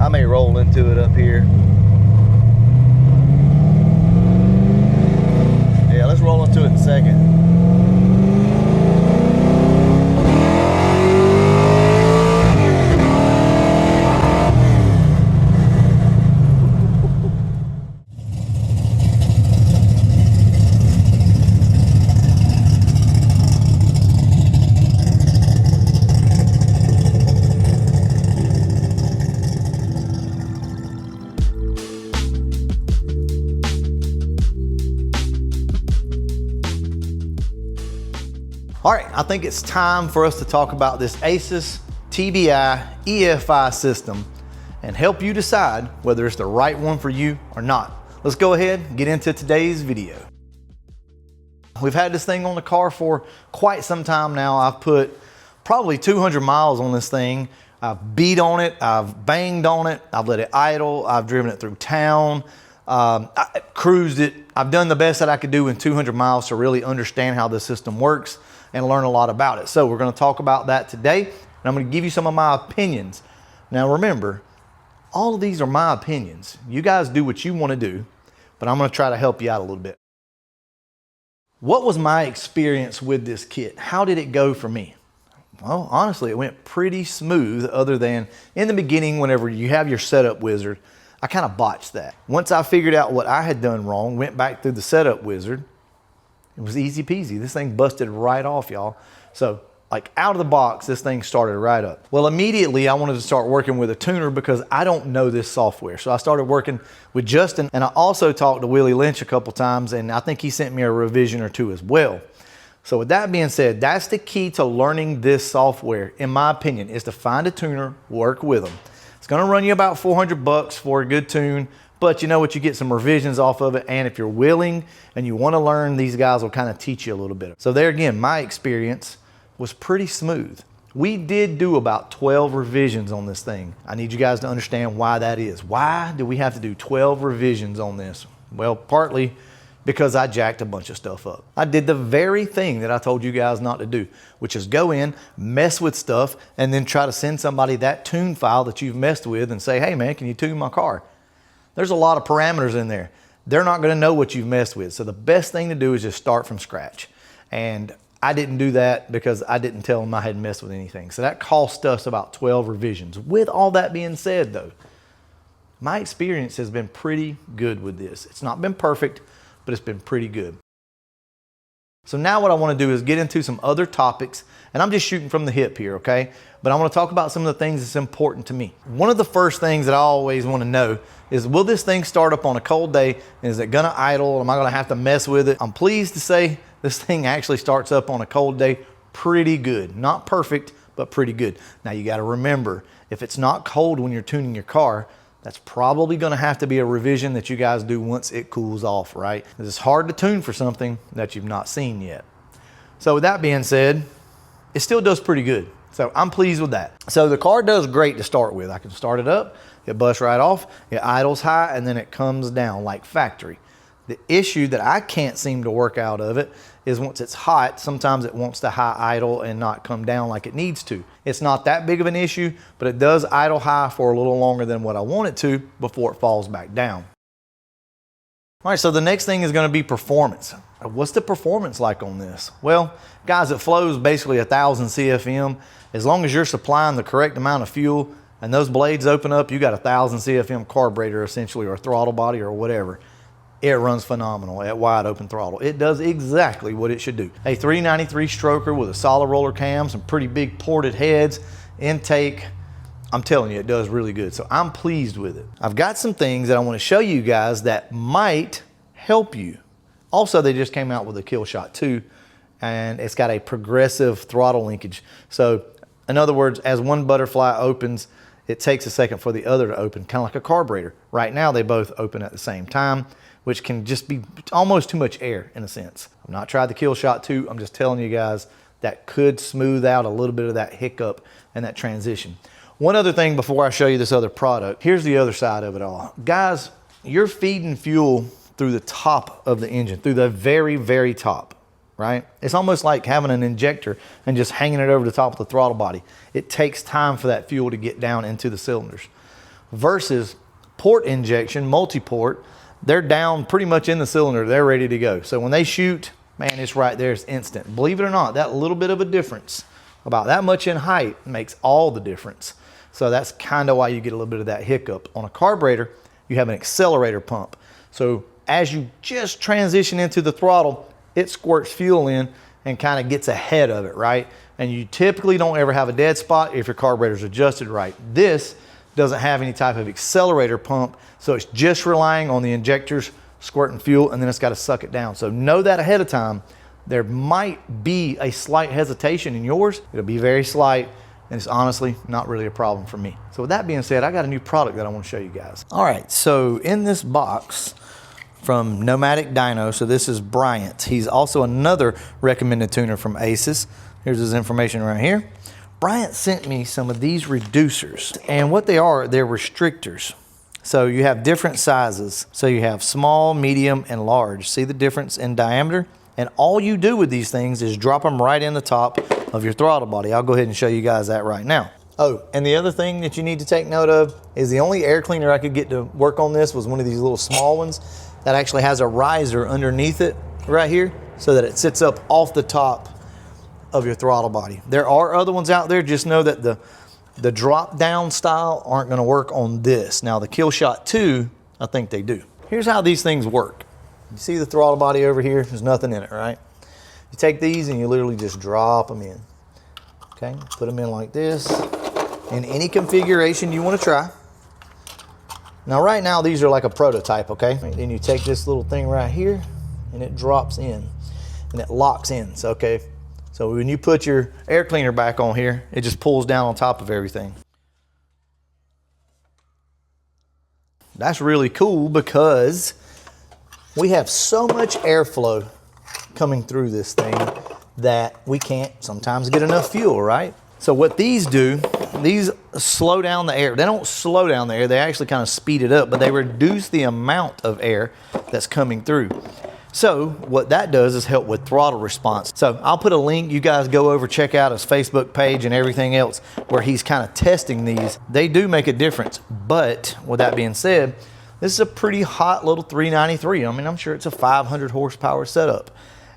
I may roll into it up here. Yeah, let's roll into it in a second. All right, I think it's time for us to talk about this Aces TBI EFI system and help you decide whether it's the right one for you or not. Let's go ahead and get into today's video. We've had this thing on the car for quite some time now. I've put probably 200 miles on this thing. I've beat on it, I've banged on it, I've let it idle, I've driven it through town, I cruised it. I've done the best that I could do in 200 miles to really understand how this system works and learn a lot about it. So we're going to talk about that today, and I'm going to give you some of my opinions. Now remember, all of these are my opinions. You guys do what you want to do, but I'm going to try to help you out a little bit. What was my experience with this kit? How did it go for me? Well, honestly, it went pretty smooth, other than in the beginning, whenever you have your setup wizard, I kind of botched that. Once I figured out what I had done wrong, went back through the setup wizard, it was easy peasy. This thing busted right off, y'all. So like out of the box, this thing started right up. Well, immediately I wanted to start working with a tuner because I don't know this software. So I started working with Justin, and I also talked to Willie Lynch a couple times, and I think he sent me a revision or two as well. So with that being said, that's the key to learning this software, in my opinion, is to find a tuner, work with them. It's gonna run you about 400 bucks for a good tune, but you know what, you get some revisions off of it, and if you're willing and you wanna learn, these guys will kind of teach you a little bit. So there again, my experience was pretty smooth. We did do about 12 revisions on this thing. I need you guys to understand why that is. Why do we have to do 12 revisions on this? Well, partly because I jacked a bunch of stuff up. I did the very thing that I told you guys not to do, which is go in, mess with stuff, and then try to send somebody that tune file that you've messed with and say, hey man, can you tune my car? There's a lot of parameters in there. They're not gonna know what you've messed with. So the best thing to do is just start from scratch. And I didn't do that because I didn't tell them I hadn't messed with anything. So that cost us about 12 revisions. With all that being said though, my experience has been pretty good with this. It's not been perfect, but it's been pretty good. So now what I want to do is get into some other topics, and I'm just shooting from the hip here, okay? But I want to talk about some of the things that's important to me. One of the first things that I always want to know is, will this thing start up on a cold day? And is it gonna idle? Am I gonna have to mess with it? I'm pleased to say this thing actually starts up on a cold day pretty good. Not perfect, but pretty good. Now you got to remember, if it's not cold when you're tuning your car, that's probably gonna have to be a revision that you guys do once it cools off, right? It's hard to tune for something that you've not seen yet. So with that being said, it still does pretty good. So I'm pleased with that. So the car does great to start with. I can start it up, it busts right off, it idles high, and then it comes down like factory. The issue that I can't seem to work out of it is once it's hot, sometimes it wants to high idle and not come down like it needs to. It's not that big of an issue, but it does idle high for a little longer than what I want it to before it falls back down. All right, so the next thing is gonna be performance. What's the performance like on this? Well, guys, it flows basically 1,000 CFM. As long as you're supplying the correct amount of fuel and those blades open up, you got 1,000 CFM carburetor essentially, or throttle body or whatever. It runs phenomenal at wide open throttle. It does exactly what it should do. A 393 stroker with a solid roller cam, some pretty big ported heads, intake. I'm telling you, it does really good. So I'm pleased with it. I've got some things that I want to show you guys that might help you. Also, they just came out with a KILLSHOT 2, and it's got a progressive throttle linkage. So in other words, as one butterfly opens, it takes a second for the other to open, kind of like a carburetor. Right now, they both open at the same time, which can just be almost too much air in a sense. I've not tried the KILLSHOT 2. I'm just telling you guys that could smooth out a little bit of that hiccup and that transition. One other thing before I show you this other product, here's the other side of it all. Guys, you're feeding fuel through the top of the engine, through the very, very top, right? It's almost like having an injector and just hanging it over the top of the throttle body. It takes time for that fuel to get down into the cylinders. versus port injection, multi-port. They're down pretty much in the cylinder. They're ready to go. So when they shoot, man, it's right there. It's instant. Believe it or not, that little bit of a difference, about that much in height, makes all the difference. So that's kind of why you get a little bit of that hiccup. On a carburetor, you have an accelerator pump. So as you just transition into the throttle, it squirts fuel in and kind of gets ahead of it, right? And you typically don't ever have a dead spot if your carburetor's adjusted right. This doesn't have any type of accelerator pump, so it's just relying on the injectors squirting fuel, and then it's got to suck it down. So know that ahead of time. There might be a slight hesitation in yours. It'll be very slight, and it's honestly not really a problem for me. So with that being said, I got a new product that I want to show you guys. All right, so in this box from Nomadic Dyno, so this is Bryant. He's also another recommended tuner from Aces. Here's his information right here. Bryant sent me some of these reducers, and what they are, they're restrictors. So you have different sizes. So you have small, medium, and large. See the difference in diameter? And all you do with these things is drop them right in the top of your throttle body. I'll go ahead and show you guys that right now. Oh, and the other thing that you need to take note of is the only air cleaner I could get to work on this was one of these little small ones that actually has a riser underneath it right here so that it sits up off the top of your throttle body. There are other ones out there. Just know that the drop down style aren't going to work on this. Now the KILLSHOT 2, I think they do. Here's how these things work. You see the throttle body over here? There's nothing in it, right? You take these and you literally just drop them in. Okay, put them in like this in any configuration you want to try. Now right now these are like a prototype, okay? Then you take this little thing right here and it drops in and it locks in. So okay, so when you put your air cleaner back on here, it just pulls down on top of everything. That's really cool because we have so much airflow coming through this thing that we can't sometimes get enough fuel, right? So what these do, these slow down the air. They don't slow down the air, they actually kind of speed it up, but they reduce the amount of air that's coming through. So what that does is help with throttle response. So I'll put a link, you guys go over, check out his Facebook page and everything else where he's kind of testing these. They do make a difference, but with that being said, this is a pretty hot little 393. I mean, I'm sure it's a 500 horsepower setup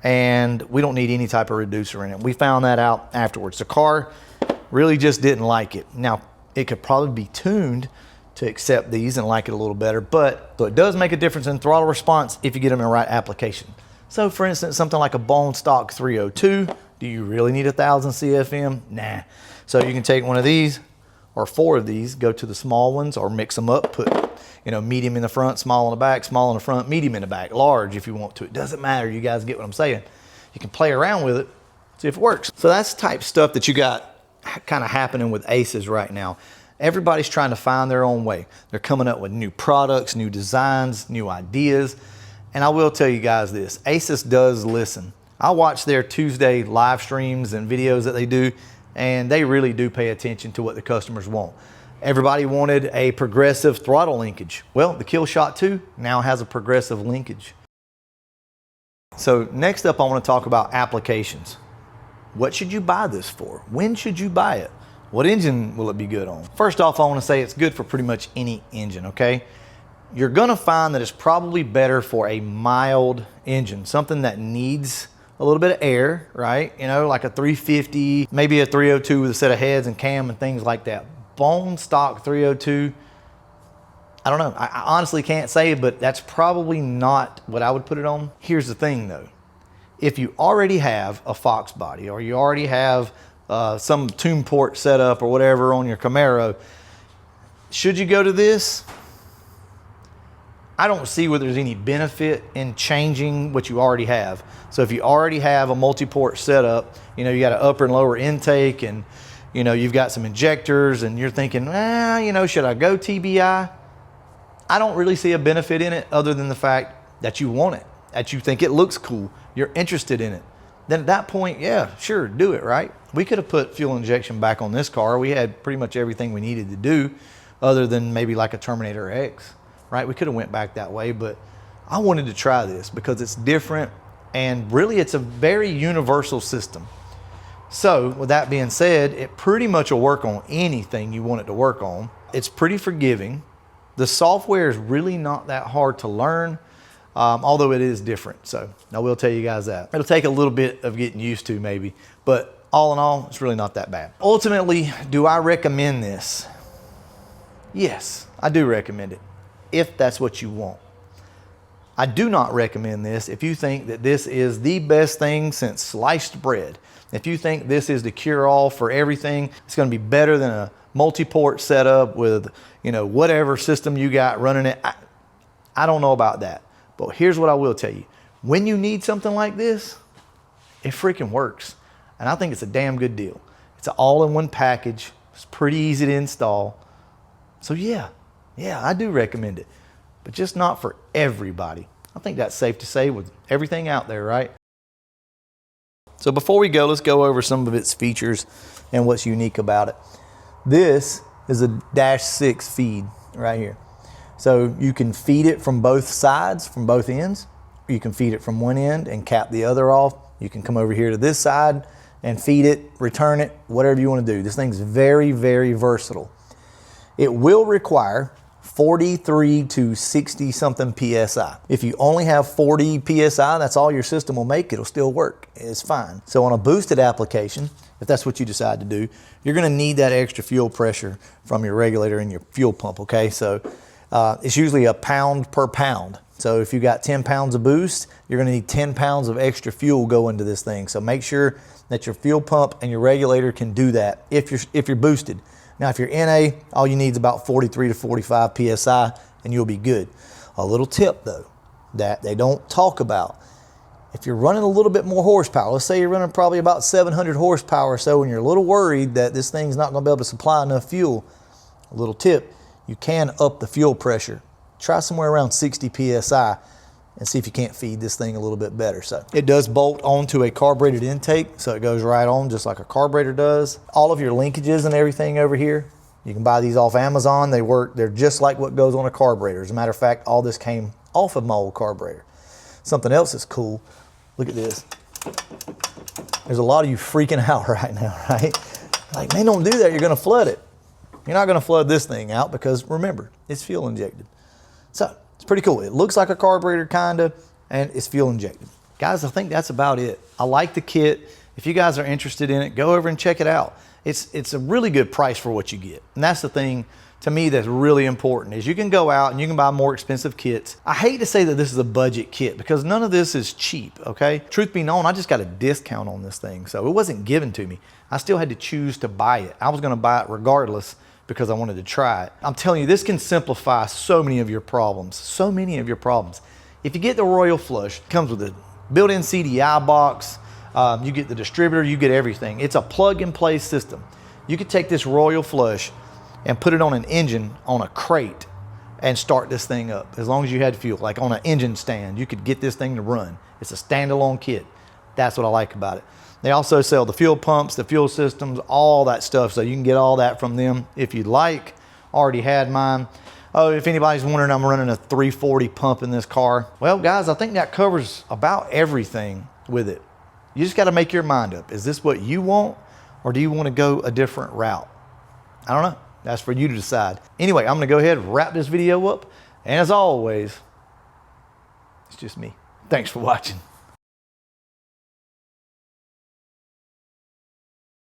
and we don't need any type of reducer in it. We found that out afterwards. The car really just didn't like it. Now, it could probably be tuned to accept these and like it a little better, but so it does make a difference in throttle response if you get them in the right application. So for instance, something like a bone stock 302, do you really need 1,000 CFM? Nah. So you can take one of these or 4 of these, go to the small ones or mix them up, put, you know, medium in the front, small in the back, small in the front, medium in the back, large if you want to. It doesn't matter, you guys get what I'm saying. You can play around with it, see if it works. So that's the type of stuff that you got kind of happening with Aces right now. Everybody's trying to find their own way. They're coming up with new products, new designs, new ideas. And I will tell you guys this, Aces does listen. I watch their Tuesday live streams and videos that they do, and they really do pay attention to what the customers want. Everybody wanted a progressive throttle linkage. Well, the KILLSHOT 2 now has a progressive linkage. So next up, I want to talk about applications. What should you buy this for? When should you buy it? What engine will it be good on? First off, I want to say it's good for pretty much any engine, okay? You're gonna find that it's probably better for a mild engine, something that needs a little bit of air, right? You know, like a 350, maybe a 302 with a set of heads and cam and things like that. Bone stock 302, I don't know. I honestly can't say, but that's probably not what I would put it on. Here's the thing though. If you already have a Fox body or you already have some tune port setup or whatever on your Camaro, should you go to this? I don't see where there's any benefit in changing what you already have. So if you already have a multi-port setup, you know, you got an upper and lower intake and, you know, you've got some injectors and you're thinking, you know, should I go TBI? I don't really see a benefit in it other than the fact that you want it, that you think it looks cool, you're interested in it. Then at that point, yeah, sure, do it, right? We could have put fuel injection back on this car. We had pretty much everything we needed to do other than maybe like a Terminator X, right? We could have went back that way, but I wanted to try this because it's different and really it's a very universal system. So with that being said, it pretty much will work on anything you want it to work on. It's pretty forgiving. The software is really not that hard to learn, although it is different. So I will tell you guys that. It'll take a little bit of getting used to maybe, but all in all, it's really not that bad. Ultimately, do I recommend this? Yes, I do recommend it, if that's what you want. I do not recommend this if you think that this is the best thing since sliced bread. If you think this is the cure-all for everything, it's gonna be better than a multi-port setup with, you know, whatever system you got running it. I don't know about that, but here's what I will tell you. When you need something like this, it freaking works. And I think it's a damn good deal. It's an all-in-one package. It's pretty easy to install. So yeah, I do recommend it, but just not for everybody. I think that's safe to say with everything out there, right? So before we go, let's go over some of its features and what's unique about it. This is a -6 feed right here. So you can feed it from both sides, from both ends. You can feed it from one end and cap the other off. You can come over here to this side and feed it, return it, whatever you want to do. This thing's very, very versatile. It will require 43 to 60 something PSI. If you only have 40 PSI, that's all your system will make, it'll still work. It's fine. So on a boosted application, if that's what you decide to do, you're gonna need that extra fuel pressure from your regulator and your fuel pump, okay? So it's usually a pound per pound. So if you got 10 pounds of boost, you're gonna need 10 pounds of extra fuel go into this thing. So make sure that your fuel pump and your regulator can do that if you're boosted. Now, if you're NA, all you need is about 43 to 45 PSI and you'll be good. A little tip though, that they don't talk about. If you're running a little bit more horsepower, let's say you're running probably about 700 horsepower or so and you're a little worried that this thing's not gonna be able to supply enough fuel, a little tip, you can up the fuel pressure. Try somewhere around 60 PSI and see if you can't feed this thing a little bit better. So it does bolt onto a carbureted intake, so it goes right on just like a carburetor does. All of your linkages and everything over here, you can buy these off Amazon. They work, they're just like what goes on a carburetor. As a matter of fact, all this came off of my old carburetor. Something else that's cool, look at this. There's a lot of you freaking out right now, right? Like, man, don't do that, you're gonna flood it. You're not gonna flood this thing out because remember, it's fuel injected. So it's pretty cool. It looks like a carburetor kinda, and it's fuel injected. Guys, I think that's about it. I like the kit. If you guys are interested in it, go over and check it out. It's a really good price for what you get. And that's the thing to me that's really important is you can go out and you can buy more expensive kits. I hate to say that this is a budget kit because none of this is cheap, okay? Truth be known, I just got a discount on this thing. So it wasn't given to me. I still had to choose to buy it. I was gonna buy it regardless because I wanted to try it. I'm telling you, this can simplify so many of your problems, so many of your problems. If you get the Royal Flush, it comes with a built-in CDI box, you get the distributor, you get everything. It's a plug-and-play system. You could take this Royal Flush and put it on an engine on a crate and start this thing up. As long as you had fuel, like on an engine stand, you could get this thing to run. It's a standalone kit. That's what I like about it. They also sell the fuel pumps, the fuel systems, all that stuff. So you can get all that from them if you'd like. Already had mine. Oh, if anybody's wondering, I'm running a 340 pump in this car. Well, guys, I think that covers about everything with it. You just got to make your mind up. Is this what you want, or do you want to go a different route? I don't know. That's for you to decide. Anyway, I'm going to go ahead and wrap this video up. And as always, it's just me. Thanks for watching.